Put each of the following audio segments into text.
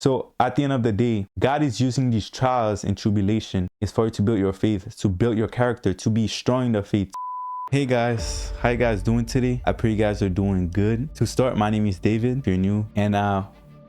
So at the end of the day, God is using these trials and tribulation is for you to build your faith, to build your character, to be strong in the faith. Hey guys, how you guys doing today? I pray you guys are doing good. To start, my name is David, if you're new, and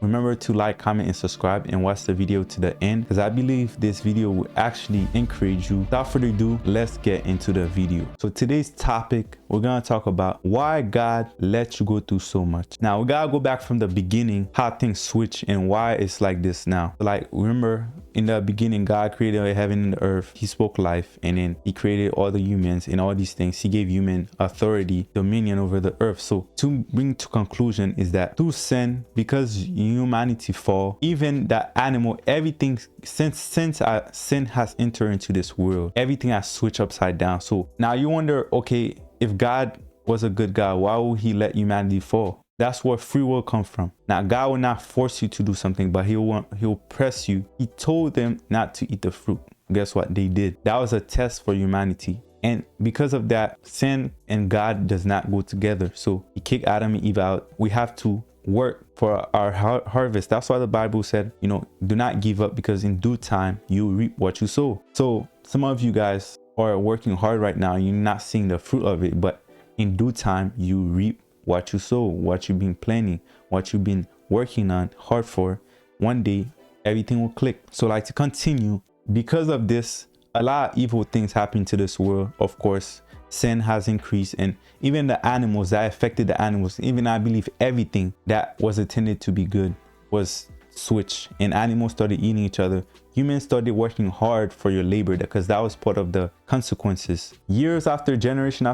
remember to like, comment, and subscribe and watch the video to the end because I believe this video will actually encourage you. Without further ado, let's get into the video. So today's topic, we're going to talk about why God let you go through so much. Now, we got to go back from the beginning, how things switch and why it's like this now. Like, remember, in the beginning, God created heaven and the earth. He spoke life, and then he created all the humans and all these things. He gave human authority, dominion over the earth. So to bring to conclusion is that through sin, because humanity fall, even that animal, everything, since sin has entered into this world, everything has switched upside down. So now you wonder, okay, if God was a good God, why would he let humanity fall? That's where free will comes from. Now, God will not force you to do something, but he'll press you. He told them not to eat the fruit. Guess what? They did. That was a test for humanity. And because of that, sin and God does not go together. So he kicked Adam and Eve out. We have to work for our harvest. That's why the Bible said, do not give up, because in due time you reap what you sow. So some of you guys are working hard right now. You're not seeing the fruit of it, but in due time you reap what you sow, what you've been planning, what you've been working on hard for. One day everything will click. So like, to continue, because of this, a lot of evil things happen to this world. Of course, sin has increased, and even the animals that affected the animals, even I believe everything that was intended to be good was switched, and animals started eating each other. Humans started working hard for your labor because that was part of the consequences. Years after generation,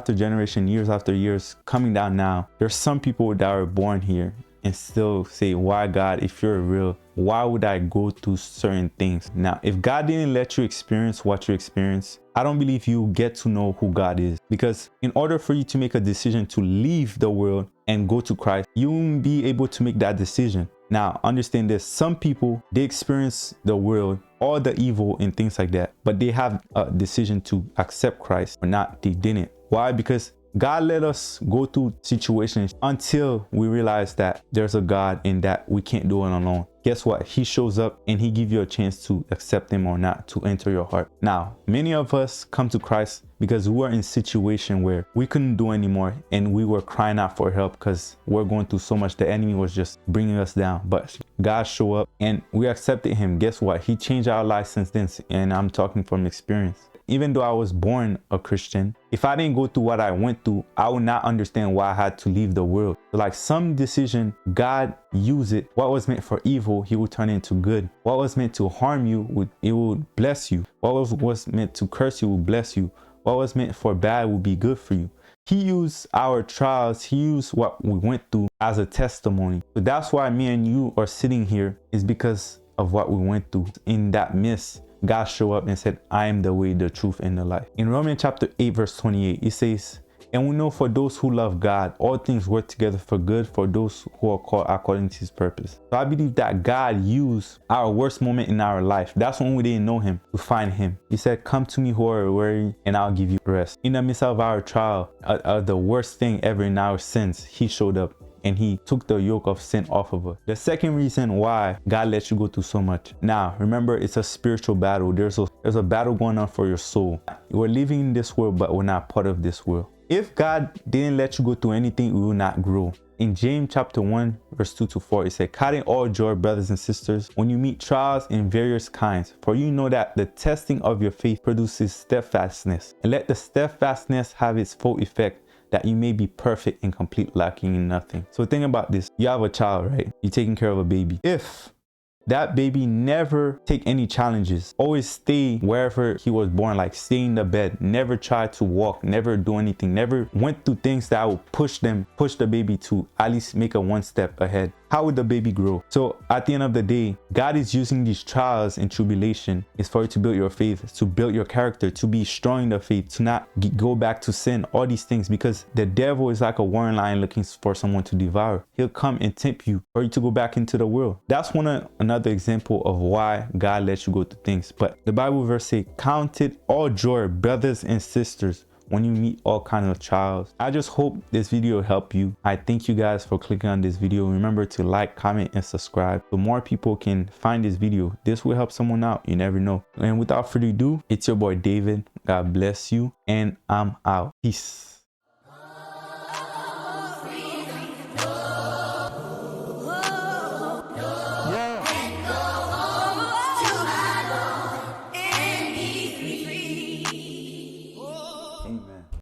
years after years, coming down now, there's some people that are born here and still say, why God, if you're real, why would I go through certain things? Now, if God didn't let you experience what you experienced, I don't believe you get to know who God is. Because in order for you to make a decision to leave the world and go to Christ, you won't be able to make that decision. Now, understand this. Some people, they experience the world, all the evil and things like that, but they have a decision to accept Christ or not. They didn't. Why? Because God let us go through situations until we realize that there's a God and that we can't do it alone. Guess what? He shows up and he gives you a chance to accept him or not, to enter your heart. Now, many of us come to Christ because we were in a situation where we couldn't do anymore and we were crying out for help because we're going through so much. The enemy was just bringing us down, but God showed up and we accepted him. Guess what? He changed our lives since then, and I'm talking from experience. Even though I was born a Christian, if I didn't go through what I went through, I would not understand why I had to leave the world. So like, some decision, God use it. What was meant for evil, he will turn into good. What was meant to harm you, it will bless you. What was meant to curse you will bless you. What was meant for bad will be good for you. He used our trials, he used what we went through as a testimony. So that's why me and you are sitting here, is because of what we went through. In that midst, God showed up and said, I am the way, the truth, and the life. In Romans chapter 8, verse 28, it says, and we know for those who love God, all things work together for good for those who are called according to his purpose. So I believe that God used our worst moment in our life. That's when we didn't know him, to find him. He said, come to me who are weary and I'll give you rest. In the midst of our trial, the worst thing ever in our sins, he showed up and he took the yoke of sin off of us. The second reason why God lets you go through so much. Now, remember, it's a spiritual battle. There's a battle going on for your soul. We're living in this world, but we're not part of this world. If God didn't let you go through anything, we will not grow. In James chapter 1, verse 2-4, it said, count it all joy, brothers and sisters, when you meet trials in various kinds, for you know that the testing of your faith produces steadfastness. And let the steadfastness have its full effect, that you may be perfect and complete, lacking in nothing. So think about this. You have a child, right? You're taking care of a baby. If that baby never take any challenges, always stay wherever he was born, like stay in the bed, never try to walk, never do anything, never went through things that would push the baby to at least make a one step ahead, how would the baby grow? So at the end of the day, God is using these trials and tribulation is for you to build your faith, to build your character, to be strong in the faith, to not go back to sin, all these things, because the devil is like a roaring lion looking for someone to devour. He'll come and tempt you for you to go back into the world. That's another example of why God lets you go through things. But the Bible verse say, count it all joy, brothers and sisters, when you meet all kinds of trials. I just hope this video helped you. I thank you guys for clicking on this video. Remember to like, comment, and subscribe so more people can find this video. This will help someone out. You never know. And without further ado, it's your boy David. God bless you, and I'm out. Peace.